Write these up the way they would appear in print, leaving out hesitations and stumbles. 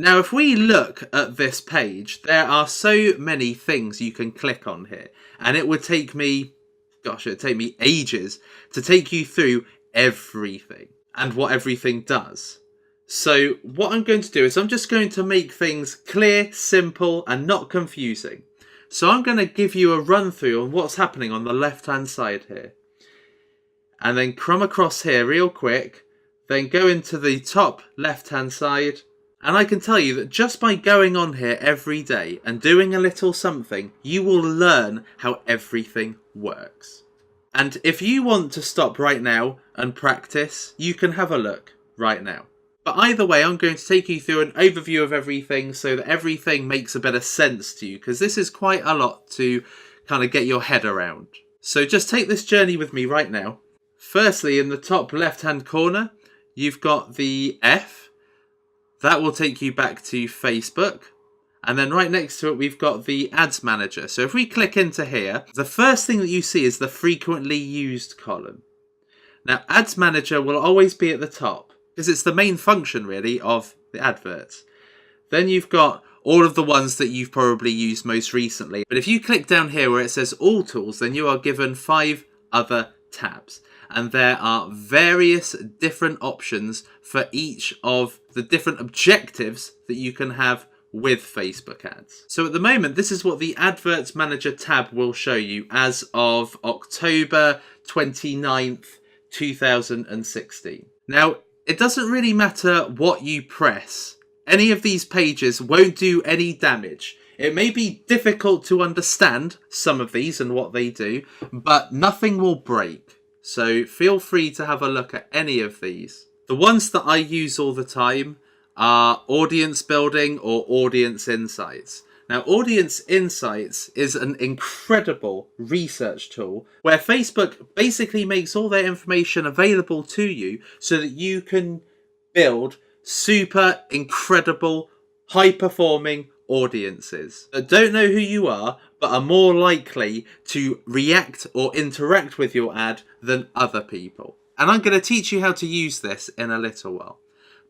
Now, if we look at this page, there are so many things you can click on here. And it would take me, gosh, it would take me ages to take you through everything and what everything does. So what I'm going to do is I'm just going to make things clear, simple, and not confusing. So I'm going to give you a run through on what's happening on the left-hand side here. And then come across here real quick, then go into the top left-hand side. And I can tell you that just by going on here every day and doing a little something, you will learn how everything works. And if you want to stop right now and practice, you can have a look right now. But either way, I'm going to take you through an overview of everything so that everything makes a bit of sense to you, because this is quite a lot to kind of get your head around. So just take this journey with me right now. Firstly, in the top left-hand corner, you've got the F. That will take you back to Facebook. And then right next to it, we've got the Ads Manager. So if we click into here, the first thing that you see is the frequently used column. Now, Ads Manager will always be at the top, because it's the main function, really, of the adverts. Then you've got all of the ones that you've probably used most recently. But if you click down here where it says All Tools, then you are given 5 other tabs. And there are various different options for each of the different objectives that you can have with Facebook ads. So at the moment, this is what the Adverts Manager tab will show you as of October 29th, 2016. Now, it doesn't really matter what you press. Any of these pages won't do any damage. It may be difficult to understand some of these and what they do, but nothing will break. So feel free to have a look at any of these. The ones that I use all the time are Audience Building or Audience Insights. Now, Audience Insights is an incredible research tool where Facebook basically makes all their information available to you so that you can build super incredible, high-performing audiences that don't know who you are but are more likely to react or interact with your ad than other people. And I'm going to teach you how to use this in a little while.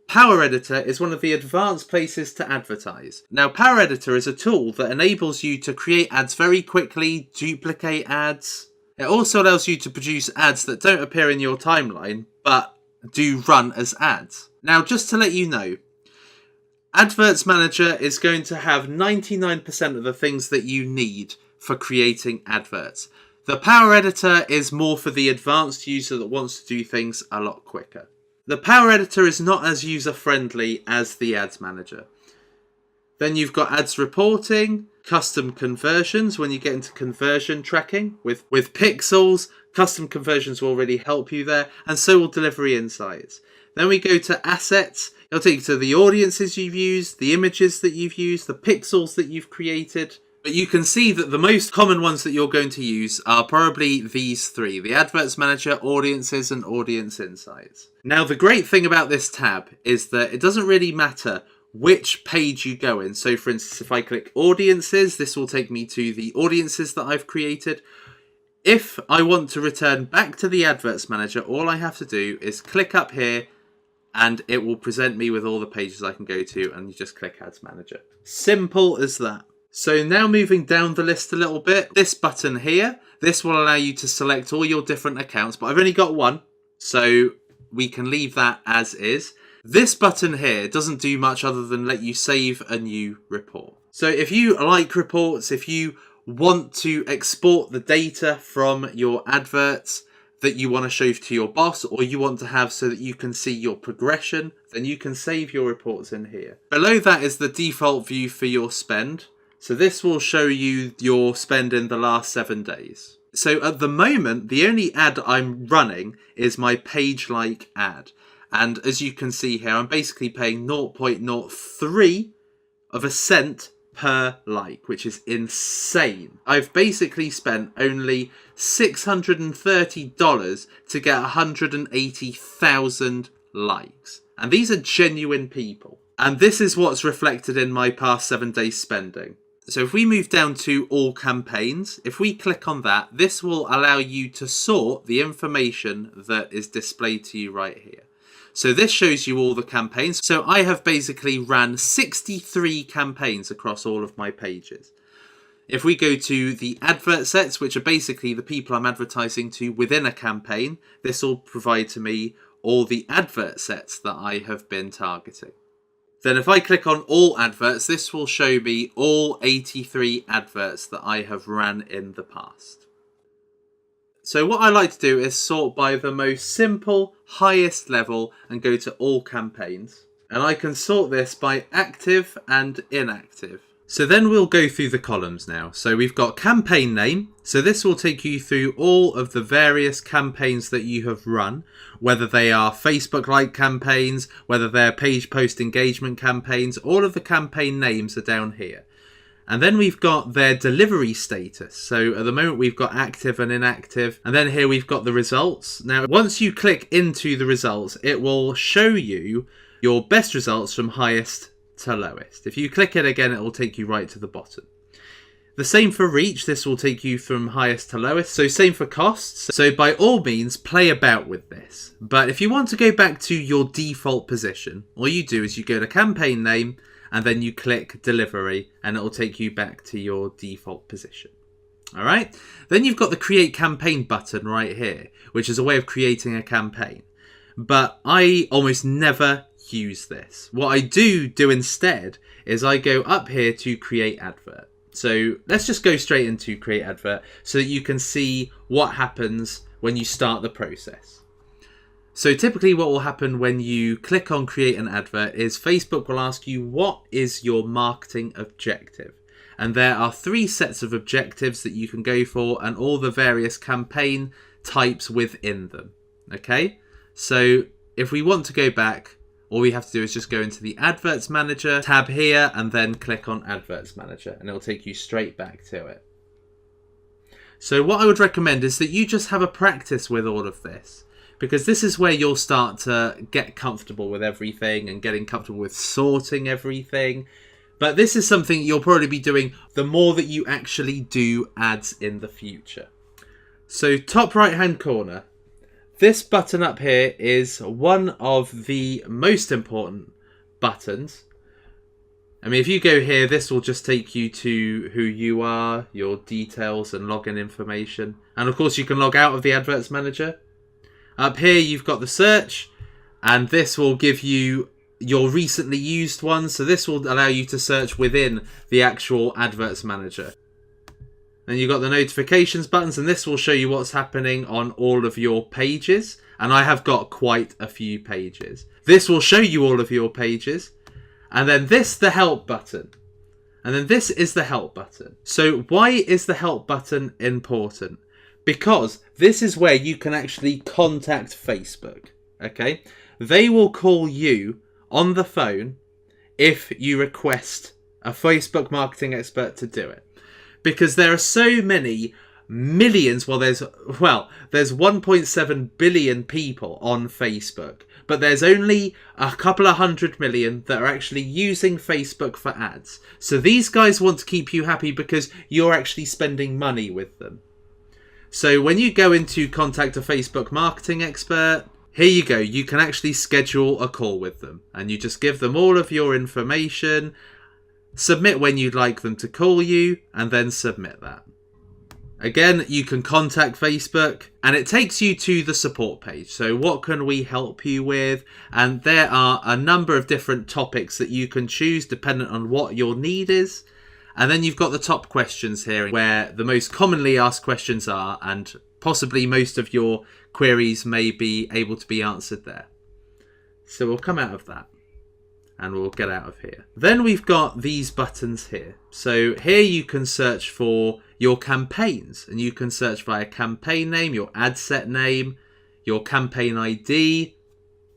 Power Editor is one of the advanced places to advertise. Now, Power Editor is a tool that enables you to create ads very quickly, duplicate ads. It also allows you to produce ads that don't appear in your timeline, but do run as ads. Now, just to let you know, Adverts Manager is going to have 99% of the things that you need for creating adverts. The Power Editor is more for the advanced user that wants to do things a lot quicker. The Power Editor is not as user-friendly as the Ads Manager. Then you've got Ads Reporting, Custom Conversions when you get into conversion tracking. With Pixels, custom conversions will really help you there, and so will Delivery Insights. Then we go to Assets. It'll take you to the audiences you've used, the images that you've used, the pixels that you've created. But you can see that the most common ones that you're going to use are probably these 3. The Adverts Manager, Audiences, and Audience Insights. Now, the great thing about this tab is that it doesn't really matter which page you go in. So, for instance, if I click Audiences, this will take me to the audiences that I've created. If I want to return back to the Adverts Manager, all I have to do is click up here, and it will present me with all the pages I can go to, and you just click Ads Manager. Simple as that. So now moving down the list a little bit, this button here, this will allow you to select all your different accounts, but I've only got one, so we can leave that as is. This button here doesn't do much other than let you save a new report. So if you like reports, if you want to export the data from your adverts that you want to show to your boss, or you want to have so that you can see your progression, then you can save your reports in here. Below that is the default view for your spend. So this will show you your spend in the last 7 days. So at the moment, the only ad I'm running is my page like ad. And as you can see here, I'm basically paying 0.03 of a cent per like, which is insane. I've basically spent only $630 to get 180,000 likes. And these are genuine people. And this is what's reflected in my past 7 days spending. So if we move down to all campaigns, if we click on that, this will allow you to sort the information that is displayed to you right here. So this shows you all the campaigns. So I have basically ran 63 campaigns across all of my pages. If we go to the advert sets, which are basically the people I'm advertising to within a campaign, this will provide to me all the advert sets that I have been targeting. Then if I click on all adverts, this will show me all 83 adverts that I have ran in the past. So what I like to do is sort by the most simple, highest level and go to all campaigns. And I can sort this by active and inactive. So then we'll go through the columns now. So we've got campaign name. So this will take you through all of the various campaigns that you have run, whether they are Facebook-like campaigns, whether they're page post engagement campaigns, all of the campaign names are down here. And then we've got their delivery status. So at the moment we've got active and inactive. And then here we've got the results. Now, once you click into the results, it will show you your best results from highest to lowest. If you click it again, it will take you right to the bottom. The same for reach. This will take you from highest to lowest. So same for costs. So by all means, play about with this. But if you want to go back to your default position, all you do is you go to campaign name and then you click delivery and it will take you back to your default position. All right. Then you've got the create campaign button right here, which is a way of creating a campaign. But I almost never use this. What I do instead is I go up here to create advert. So let's just go straight into create advert so that you can see what happens when you start the process. So typically what will happen when you click on create an advert is Facebook will ask you what is your marketing objective. And there are 3 sets of objectives that you can go for and all the various campaign types within them. Okay, so if we want to go back, all we have to do is just go into the Adverts Manager tab here and then click on Adverts Manager and it'll take you straight back to it. So what I would recommend is that you just have a practice with all of this, because this is where you'll start to get comfortable with everything and getting comfortable with sorting everything. But this is something you'll probably be doing the more that you actually do ads in the future. So top right hand corner, this button up here is one of the most important buttons. I mean, if you go here, this will just take you to who you are, your details and login information. And of course, you can log out of the Adverts Manager. Up here, you've got the search, and this will give you your recently used ones. So this will allow you to search within the actual Adverts Manager. Then you've got the notifications buttons, and this will show you what's happening on all of your pages. And I have got quite a few pages. This will show you all of your pages. And then this, the help button. And then this is the help button. So why is the help button important? Because this is where you can actually contact Facebook. Okay? They will call you on the phone if you request a Facebook marketing expert to do it. Because there are so many millions, there's 1.7 billion people on Facebook, but there's only a couple of 100 million that are actually using Facebook for ads. So these guys want to keep you happy because you're actually spending money with them. So when you go into contact a Facebook marketing expert, here you go. You can actually schedule a call with them and you just give them all of your information. Submit when you'd like them to call you, and then submit that. Again, you can contact Facebook, and it takes you to the support page. So what can we help you with? And there are a number of different topics that you can choose depending on what your need is. And then you've got the top questions here, where the most commonly asked questions are, and possibly most of your queries may be able to be answered there. So we'll come out of that. And we'll get out of here. Then we've got these buttons here. So here you can search for your campaigns, and you can search via campaign name, your ad set name, your campaign ID,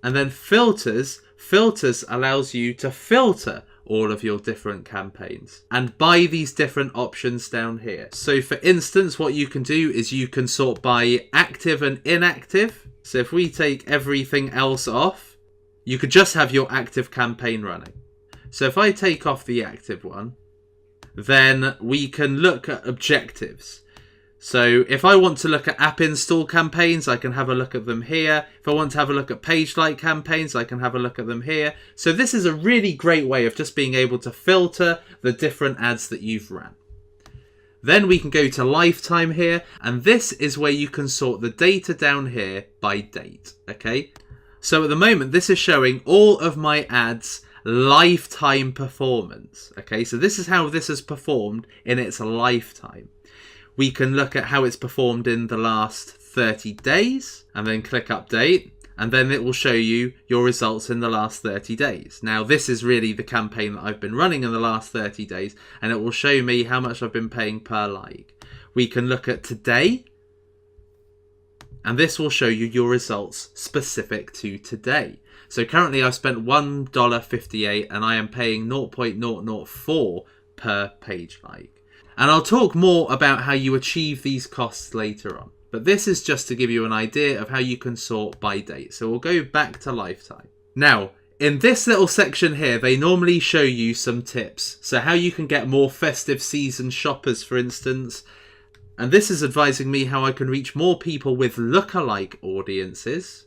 and then filters. Filters allows you to filter all of your different campaigns and by these different options down here. So for instance, what you can do is you can sort by active and inactive. So if we take everything else off, you could just have your active campaign running. So if I take off the active one, then we can look at objectives. So if I want to look at app install campaigns, I can have a look at them here. If I want to have a look at page like campaigns, I can have a look at them here. So this is a really great way of just being able to filter the different ads that you've ran. Then we can go to lifetime here, and this is where you can sort the data down here by date, okay? So at the moment, this is showing all of my ads' lifetime performance, okay? So this is how this has performed in its lifetime. We can look at how it's performed in the last 30 days and then click update, and then it will show you your results in the last 30 days. Now this is really the campaign that I've been running in the last 30 days, and it will show me how much I've been paying per like. We can look at today, and this will show you your results specific to today. So currently I've spent $1.58 and I am paying 0.004 per page like. And I'll talk more about how you achieve these costs later on. But this is just to give you an idea of how you can sort by date. So we'll go back to lifetime. Now, in this little section here, they normally show you some tips. So how you can get more festive season shoppers, for instance. And this is advising me how I can reach more people with lookalike audiences.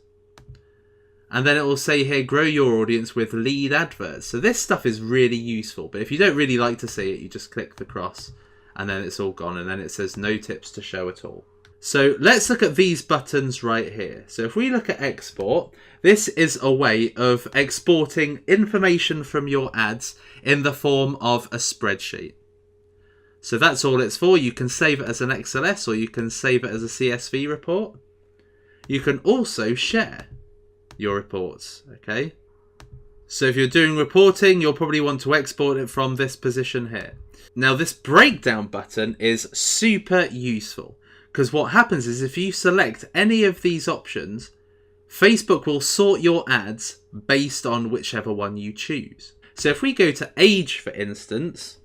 And then it will say here, grow your audience with lead adverts. So this stuff is really useful. But if you don't really like to see it, you just click the cross. And then it's all gone, and then it says no tips to show at all. So let's look at these buttons right here. So if we look at export, this is a way of exporting information from your ads in the form of a spreadsheet. So that's all it's for. You can save it as an XLS or you can save it as a CSV report. You can also share your reports, okay? So if you're doing reporting, you'll probably want to export it from this position here. Now this breakdown button is super useful because what happens is if you select any of these options, Facebook will sort your ads based on whichever one you choose. So if we go to age, for instance,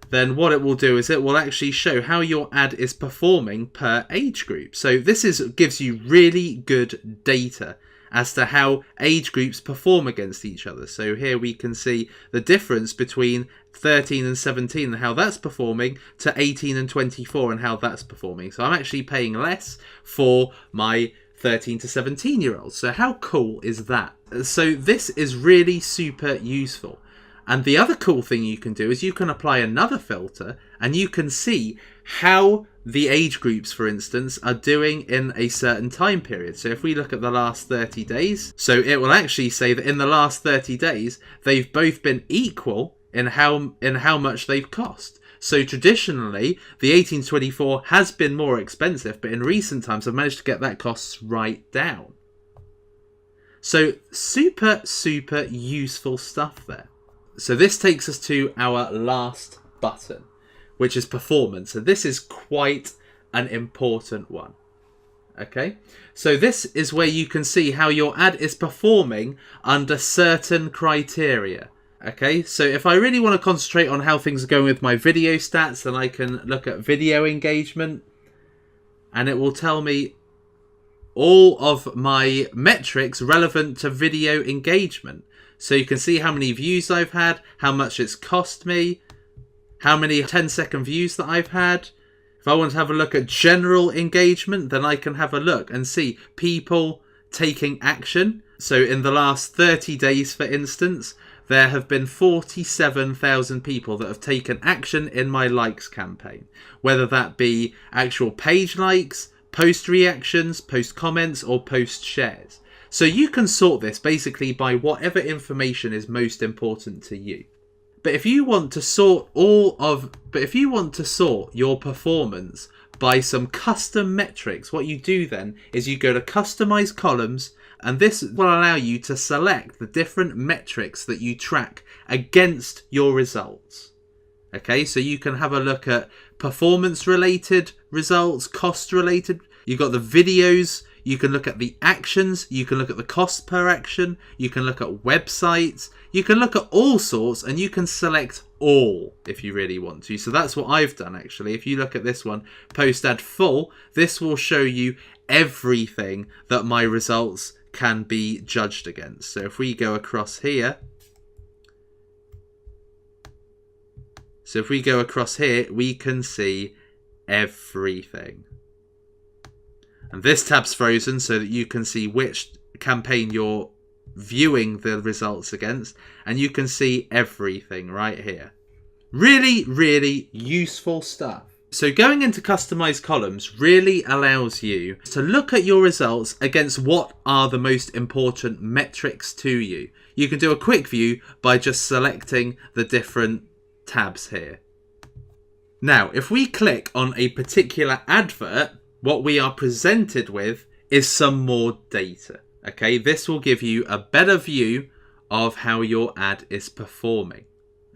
then what it will do is it will actually show how your ad is performing per age group. So this gives you really good data as to how age groups perform against each other. So here we can see the difference between 13 and 17 and how that's performing to 18 and 24 and how that's performing. So I'm actually paying less for my 13 to 17 year olds. So how cool is that? So this is really super useful. And the other cool thing you can do is you can apply another filter and you can see how the age groups, for instance, are doing in a certain time period. So if we look at the last 30 days, so it will actually say that in the last 30 days, they've both been equal in how much they've cost. So traditionally, the 18-24 has been more expensive, but in recent times, I've managed to get that costs right down. So super, super useful stuff there. So this takes us to our last button, which is performance. And this is quite an important one. Okay, so this is where you can see how your ad is performing under certain criteria. Okay, so if I really want to concentrate on how things are going with my video stats, then I can look at video engagement and it will tell me all of my metrics relevant to video engagement. So you can see how many views I've had, how much it's cost me, how many 10-second views that I've had. If I want to have a look at general engagement, then I can have a look and see people taking action. So in the last 30 days, for instance, there have been 47,000 people that have taken action in my likes campaign. Whether that be actual page likes, post reactions, post comments, or post shares. So you can sort this basically by whatever information is most important to you. But if you want to sort your performance by some custom metrics, what you do then is you go to customize columns, and this will allow you to select the different metrics that you track against your results. Okay, so you can have a look at performance related results, cost related. You've got the videos. You can look at the actions, you can look at the cost per action, you can look at websites, you can look at all sorts, and you can select all if you really want to. So that's what I've done actually. If you look at this one, post ad full, this will show you everything that my results can be judged against. So if we go across here, we can see everything. And this tab's frozen so that you can see which campaign you're viewing the results against, and you can see everything right here. Really, really useful stuff. So going into customized columns really allows you to look at your results against what are the most important metrics to you. You can do a quick view by just selecting the different tabs here. Now, if we click on a particular advert, what we are presented with is some more data. Okay, this will give you a better view of how your ad is performing.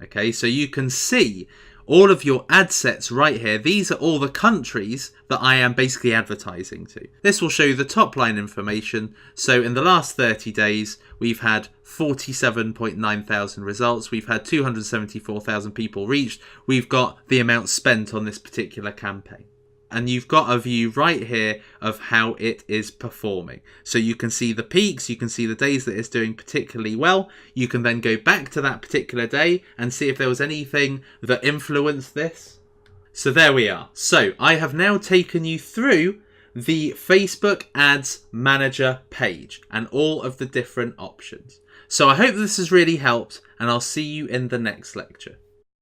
Okay, so you can see all of your ad sets right here. These are all the countries that I am basically advertising to. This will show you the top line information. So in the last 30 days, we've had 47.9 thousand results. We've had 274,000 people reached. We've got the amount spent on this particular campaign. And you've got a view right here of how it is performing. So you can see the peaks, you can see the days that it's doing particularly well. You can then go back to that particular day and see if there was anything that influenced this. So there we are. So I have now taken you through the Facebook Ads Manager page and all of the different options. So I hope this has really helped, and I'll see you in the next lecture.